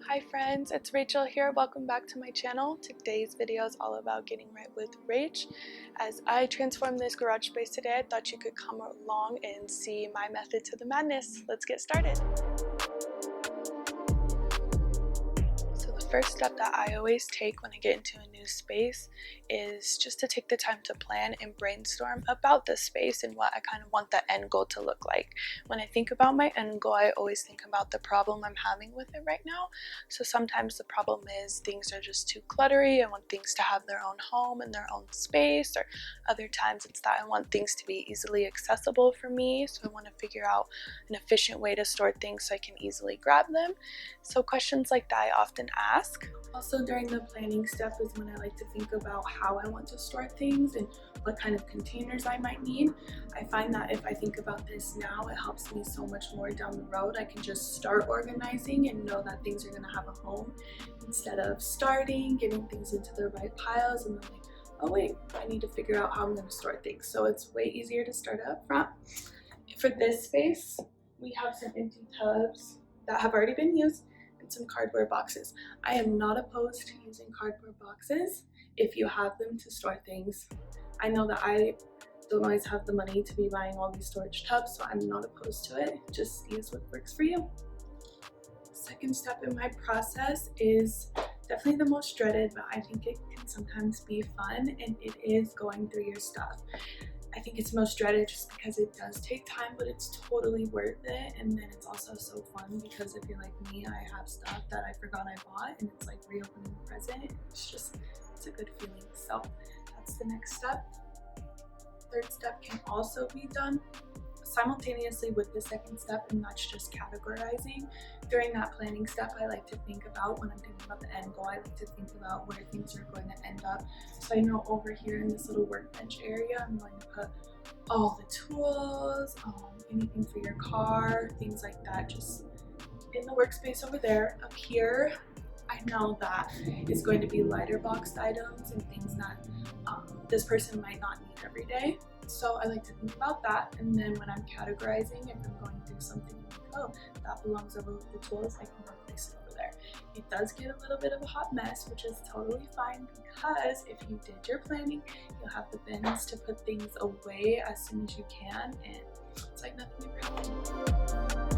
Hi friends, it's Rachel here. Welcome back to my channel. Today's video is all about getting right with Rach. As I transformed this garage space today, I thought you could come along and see my method to the madness. Let's get started. First step that I always take when I get into a new space is just to take the time to plan and brainstorm about the space and what I kind of want the end goal to look like. When I think about my end goal, I always think about the problem I'm having with it right now. So sometimes the problem is things are just too cluttery. I want things to have their own home and their own space, or other times it's that I want things to be easily accessible for me. So I want to figure out an efficient way to store things so I can easily grab them. So questions like that I often ask. Also, during the planning step is when I like to think about how I want to store things and what kind of containers I might need. I find that if I think about this now, it helps me so much more down the road. I can just start organizing and know that things are going to have a home instead of starting, getting things into the right piles and then like, oh wait, I need to figure out how I'm going to store things. So it's way easier to start up front. For this space, we have some empty tubs that have already been used, some cardboard boxes. I am not opposed to using cardboard boxes if you have them to store things. I know that I don't always have the money to be buying all these storage tubs, so I'm not opposed to it. Just use what works for you. Second step in my process is definitely the most dreaded, but I think it can sometimes be fun, and it is going through your stuff. I think it's most dreaded just because it does take time, but it's totally worth it. And then it's also so fun because if you're like me, I have stuff that I forgot I bought and it's like reopening a present. It's a good feeling. So that's the next step. Third step can also be done simultaneously with the second step, and that's just categorizing. During that planning step, I like to think about, when I'm thinking about the end goal, I like to think about where things are going to end up. So I know over here in this little workbench area, I'm going to put all the tools, anything for your car, things like that, just in the workspace over there. Up here, I know that is going to be lighter boxed items and things that this person might not need every day. So I like to think about that, and then when I'm categorizing, if I'm going through something like, oh, that belongs over with the tools, I can go place it over there. It does get a little bit of a hot mess, which is totally fine, because if you did your planning, you'll have the bins to put things away as soon as you can, and it's like nothing ever happened.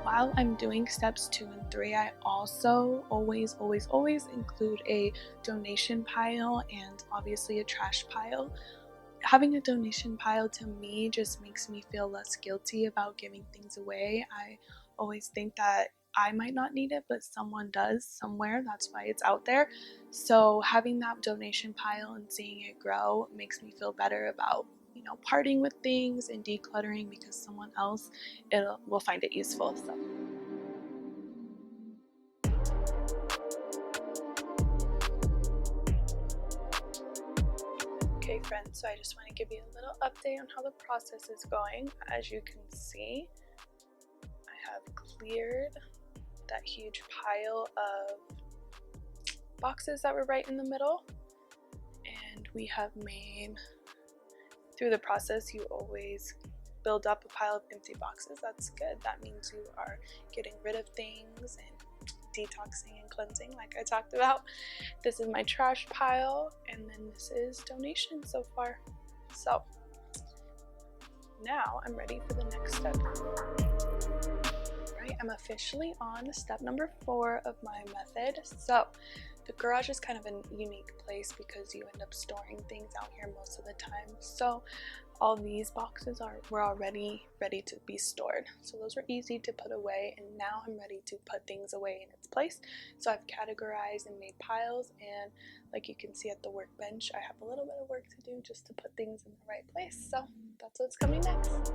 While I'm doing steps 2 and 3, I also always include a donation pile and obviously a trash pile. Having a donation pile to me just makes me feel less guilty about giving things away. I always think that I might not need it, but someone does somewhere. That's why it's out there. So having that donation pile and seeing it grow makes me feel better about parting with things and decluttering, because someone else will find it useful. So. Okay friends, so I just want to give you a little update on how the process is going. As you can see, I have cleared that huge pile of boxes that were right in the middle, and we have made, through the process, you always build up a pile of empty boxes. That's good. That means you are getting rid of things and detoxing and cleansing like I talked about. This is my trash pile, and then this is donation so far. So now I'm ready for the next step. Right, I'm officially on step number 4 of my method. So the garage is kind of a unique place because you end up storing things out here most of the time. So all these boxes were already ready to be stored. So those were easy to put away, and now I'm ready to put things away in its place. So I've categorized and made piles, and like you can see at the workbench, I have a little bit of work to do just to put things in the right place. So that's what's coming next.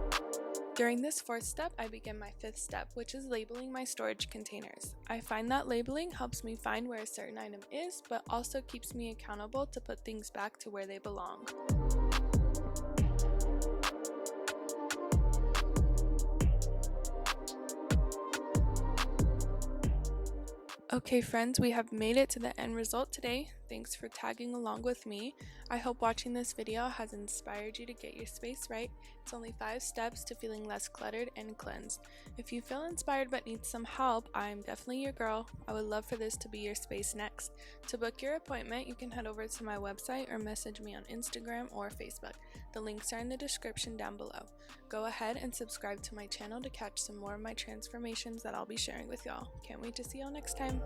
During this 4th step, I begin my 5th step, which is labeling my storage containers. I find that labeling helps me find where a certain item is, but also keeps me accountable to put things back to where they belong. Okay, friends, we have made it to the end result today. Thanks for tagging along with me. I hope watching this video has inspired you to get your space right. It's only 5 steps to feeling less cluttered and cleansed. If you feel inspired but need some help, I'm definitely your girl. I would love for this to be your space next. To book your appointment, you can head over to my website or message me on Instagram or Facebook. The links are in the description down below. Go ahead and subscribe to my channel to catch some more of my transformations that I'll be sharing with y'all. Can't wait to see y'all next time.